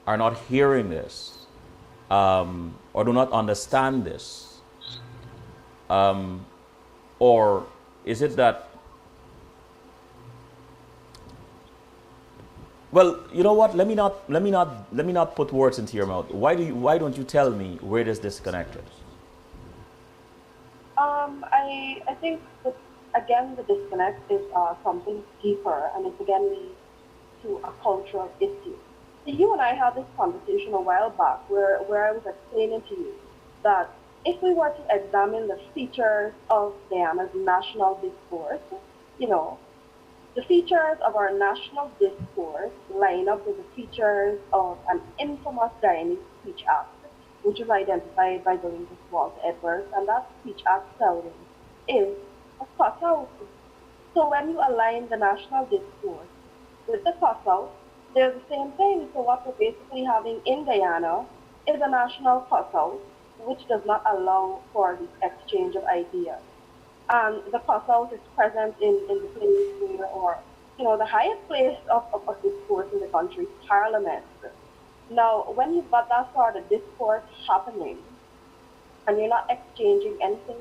are not hearing this, or do not understand this, or is it that, well, you know what? Let me not put words into your mouth. Why don't you tell me where this disconnect is? I think that again the disconnect is something deeper, and it's again leads to a cultural issue. So you and I had this conversation a while back where I was explaining to you that if we were to examine the features of Guyana's national discourse, you know, the features of our national discourse line up with the features of an infamous Guyanese Speech Act, which was identified by the linguist Walter Edwards, and that Speech Act, Selwyn, is a cutout. So when you align the national discourse with the cutout, they're the same thing. So what we're basically having in Guyana is a national cutout, which does not allow for the exchange of ideas. And the cutout is present in the place where, or, the highest place of discourse in the country, Parliament. Now, when you've got that sort of discourse happening and you're not exchanging anything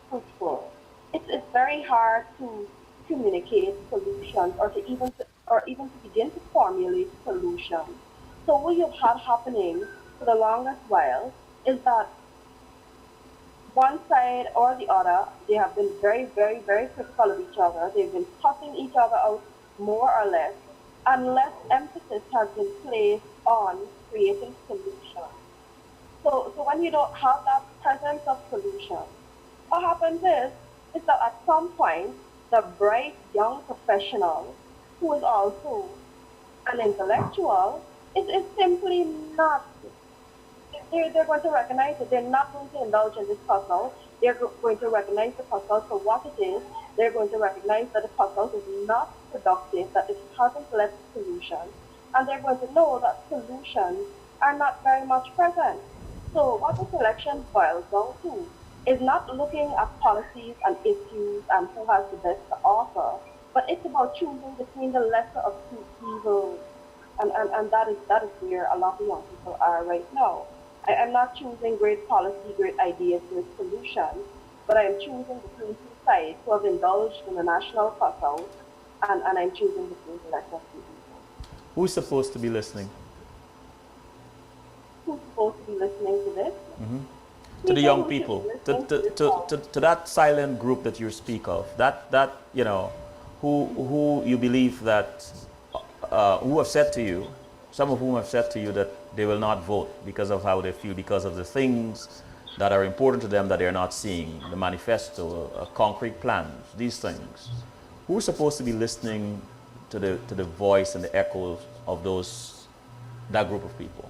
fruitful, it's very hard to communicate solutions or even to begin to formulate solutions. So what you've had happening for the longest while is that one side or the other, they have been very, very, very critical of each other. They've been cutting each other out more or less, and less emphasis has been placed on creating solutions. So when you don't have that presence of solution, what happens is that at some point, the bright young professional who is also an intellectual is simply not, they're going to recognize that they're not going to indulge in this puzzle. They're going to recognize the puzzle for what it is. They're going to recognize that the puzzle is not productive, that it hasn't led to solutions. And they're going to know that solutions are not very much present. So what this election boils down to is not looking at policies and issues and who has the best to offer, but it's about choosing between the lesser of two evils. And that is where a lot of young people are right now. I'm not choosing great policy, great ideas, great solutions, but I am choosing between two sides who have indulged in the national cutout, and I'm choosing between the lesser of two evils. Who's supposed to be listening? Who's supposed to be listening to this? To the People young who should be people, listening to this call. to that silent group that you speak of, that who you believe that, who have said to you, some of whom have said to you that they will not vote because of how they feel, because of the things that are important to them that they're not seeing, the manifesto, concrete plans, these things. Who's supposed to be listening to the voice and the echoes of that group of people?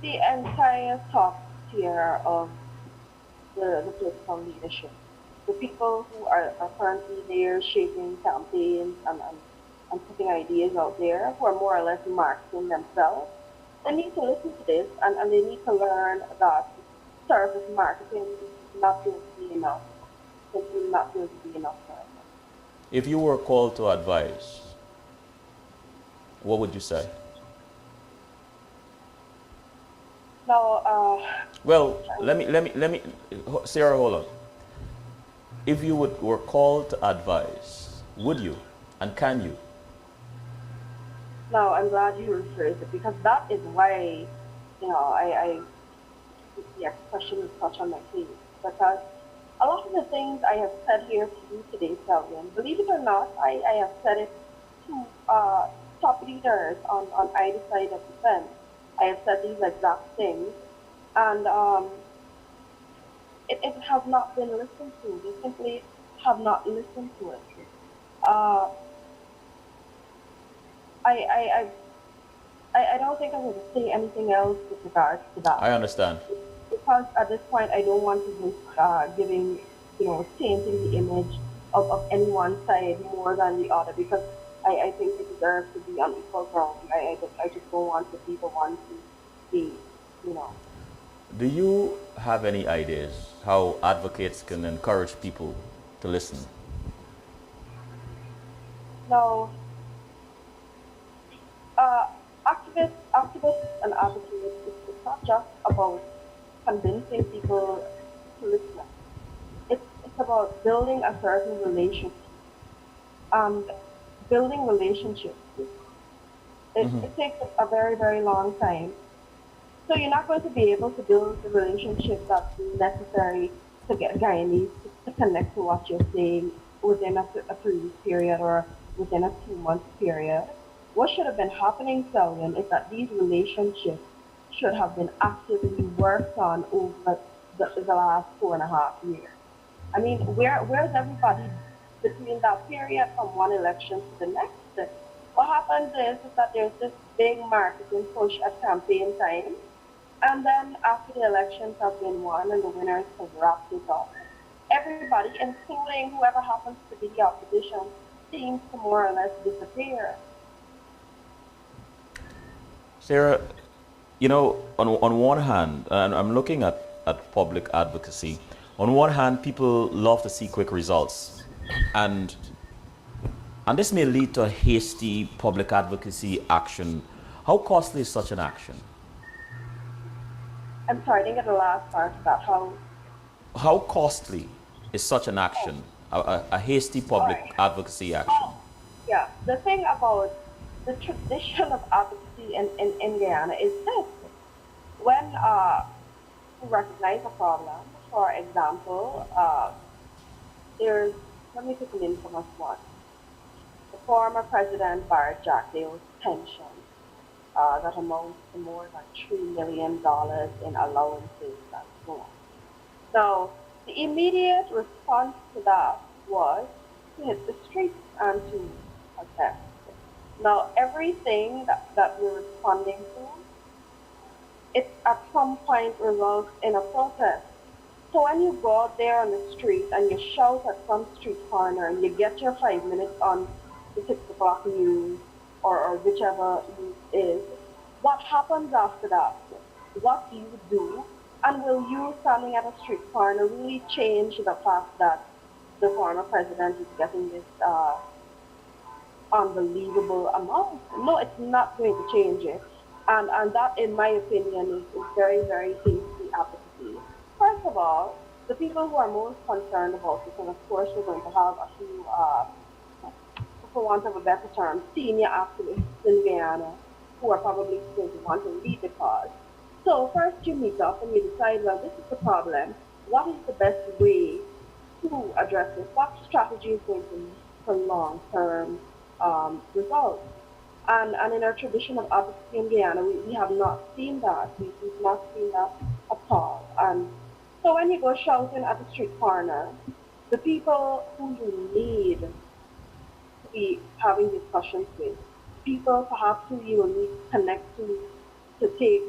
The entire top tier of the political leadership, the people who are currently there shaping campaigns and putting ideas out there, who are more or less marketing themselves, they need to listen to this, and they need to learn that service marketing is not going to be enough. Simply not going to be enough for them. If you were called to advise, what would you say? Now, Well, trying let me, Sarah, hold on. If you were called to advise, would you and can you? Now, I'm glad you rephrased it because that is why, I the expression is such on my face. Because a lot of the things I have said here to you today, Selvian, believe it or not, I have said it to top leaders on either side of the fence. I have said these exact things, and it has not been listened to. They simply have not listened to it. Uh, I, I, I don't think I'm going to say anything else with regards to that. I understand. Because at this point, I don't want to be giving, tainting the image of any one side more than the other because I think it deserves to be on equal ground. I just don't want to be the one to be, you know. Do you have any ideas how advocates can encourage people to listen? Now, uh, activists and advocates, it's not just about convincing people to listen. It's about building a certain relationship. And building relationships, it takes a very, very long time. So you're not going to be able to build the relationship that's necessary to get Guyanese to connect to what you're saying within a 3 week period or within a 2 month period. What should have been happening, Selwyn, is that these relationships should have been actively worked on over the last 4.5 years. I mean, where's everybody between that period from one election to the next? What happens is that there's this big marketing push at campaign time, and then after the elections have been won and the winners have wrapped it up, everybody, including whoever happens to be the opposition, seems to more or less disappear. Sarah, you know, on one hand, and I'm looking at public advocacy, on one hand, people love to see quick results. And and this may lead to a hasty public advocacy action. How costly is such an action? I'm sorry, I didn't get the last part about how. How costly is such an Oh, action, a hasty all public right. advocacy action? Oh, yeah. The thing about the tradition of advocacy in Guyana is this. When we recognize a problem, for example, there's, let me take an infamous one. The former President Bharrat Jackdale's pension that amounts to more than $3 million in allowances and so on. So the immediate response to that was to hit the streets and to protest. Now everything that we're responding to, it at some point results in a protest. So when you go out there on the street and you shout at some street corner and you get your 5 minutes on the 6 o'clock news or whichever news is, what happens after that? What do you do? And will you standing at a street corner really change the fact that the former president is getting this unbelievable amount? No, it's not going to change it. And that, in my opinion, is very, very hasty advocacy. First of all, the people who are most concerned about this, and of course we're going to have a few, for want of a better term, senior activists in Guyana who are probably going to want to lead the cause. So first you meet up and you decide, well, this is the problem. What is the best way to address this? What strategy is going to lead to long-term results? And in our tradition of advocacy in Guyana, we have not seen that. We've not seen that at all. And so when you go shouting at the street corner, the people who you need to be having discussions with, people perhaps who you will need to connect to take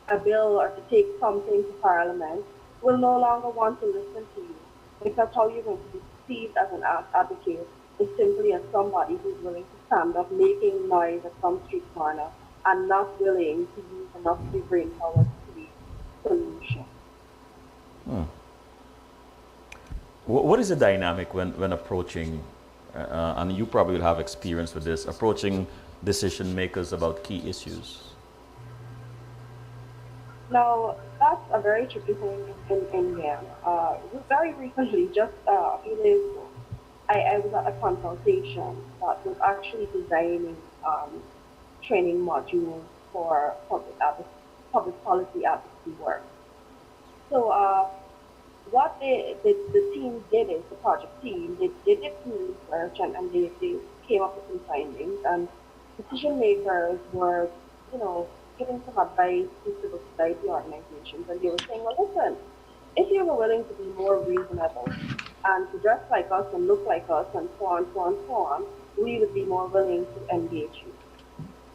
a bill or to take something to Parliament, will no longer want to listen to you because how you're going to be perceived as an advocate is simply as somebody who's willing to stand up making noise at some street corner and not willing to use enough of the brain power to create solution. What is the dynamic when approaching, and you probably will have experience with this, approaching decision makers about key issues? Now, that's a very tricky thing in Guyana. Very recently, just a few days ago, I was at a consultation that was actually designing training modules for public policy advocacy work. So what the team did is, the project team, they did some research and they came up with some findings, and decision makers were, you know, giving some advice to civil society organizations, and they were saying, well, listen, if you were willing to be more reasonable and to dress like us and look like us and so on, so on, so on, we would be more willing to engage you.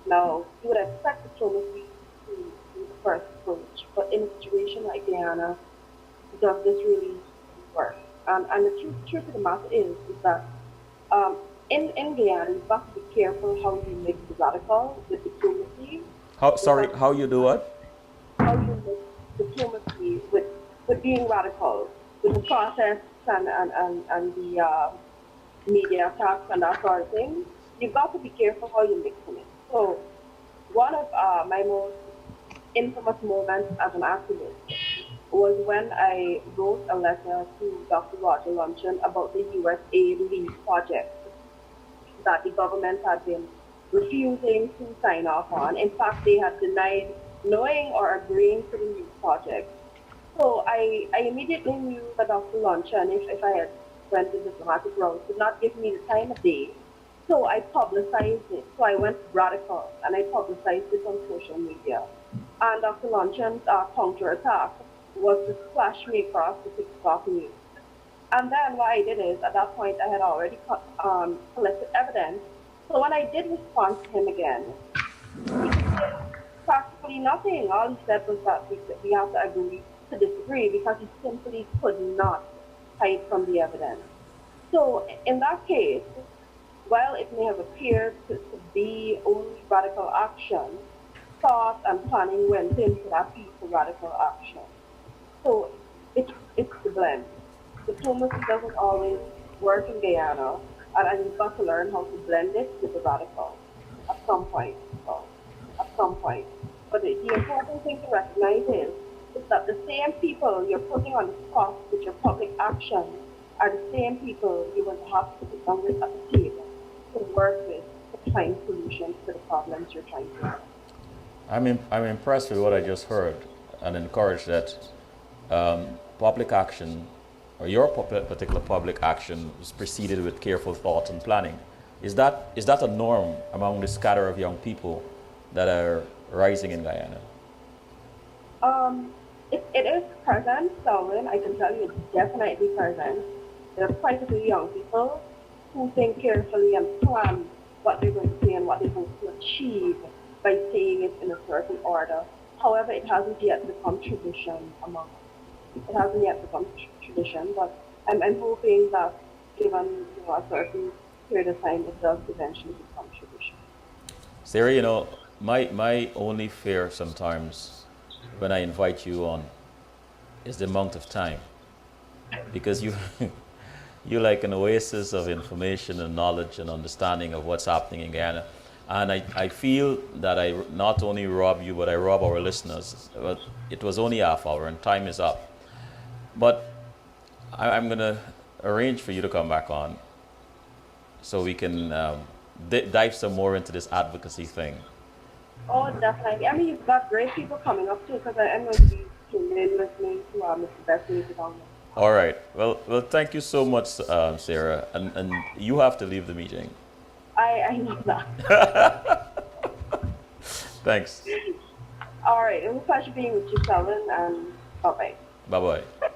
Now, you would expect diplomacy to be the first approach, but in a situation like Guyana, does this really work? And the truth of the matter is that in Guyana, you've got to be careful how you mix radical with diplomacy, because How you do what? how you mix diplomacy with being radical, with the protests and the media attacks and that sort of thing, you've got to be careful how you mix them in. So one of my most infamous moments as an activist was when I wrote a letter to Dr. Roger Luncheon about the USAID LEAD project that the government had been refusing to sign off on. In fact, they had denied knowing or agreeing to the LEAD project. So I immediately knew that Dr. Luncheon, if I had went the diplomatic route, would not give me the time of day. So I publicized it. So I went radical and I publicized it on social media. And Dr. Luncheon's counterattack was to splash me across the TikTok news. And then what I did is, at that point, I had already collected evidence. So when I did respond to him again, he did practically nothing. All he said was that we have to agree to disagree because he simply could not hide from the evidence. So in that case, while it may have appeared to be only radical action, thought and planning went into that piece of radical action. So it's the blend. Diplomacy doesn't always work in Guyana, and you've got to learn how to blend it with the radical at some point. So, at some point. But the important thing to recognize is that the same people you're putting on the spot with your public action are the same people you will have to sit down with at the table to work with to find solutions to the problems you're trying to solve. I'm impressed with what I just heard and encouraged that public action or your particular public action was preceded with careful thought and planning. Is that a norm among the scatter of young people that are rising in Guyana? It is present, Selwyn. I can tell you it's definitely present. There are quite a few young people who think carefully and plan what they're going to say and what they're going to achieve by saying it in a certain order. However, it hasn't yet become tradition among us. It hasn't yet become tradition, but I'm hoping that given a certain period of time, it does eventually become tradition. Sarah, my only fear sometimes when I invite you on is the amount of time, because you you're like an oasis of information and knowledge and understanding of what's happening in Guyana. And I feel that I not only rob you, but I rob our listeners. But it was only half hour and time is up. But I'm going to arrange for you to come back on so we can dive some more into this advocacy thing. Oh, definitely. I mean, you've got great people coming up too, because I'm going to be tuning in listening to Mr. Best Music on this. All right. Well, thank you so much, Sarah. And you have to leave the meeting. I know that. Thanks. All right. It was a pleasure being with you, Selwyn, and bye-bye. Bye-bye.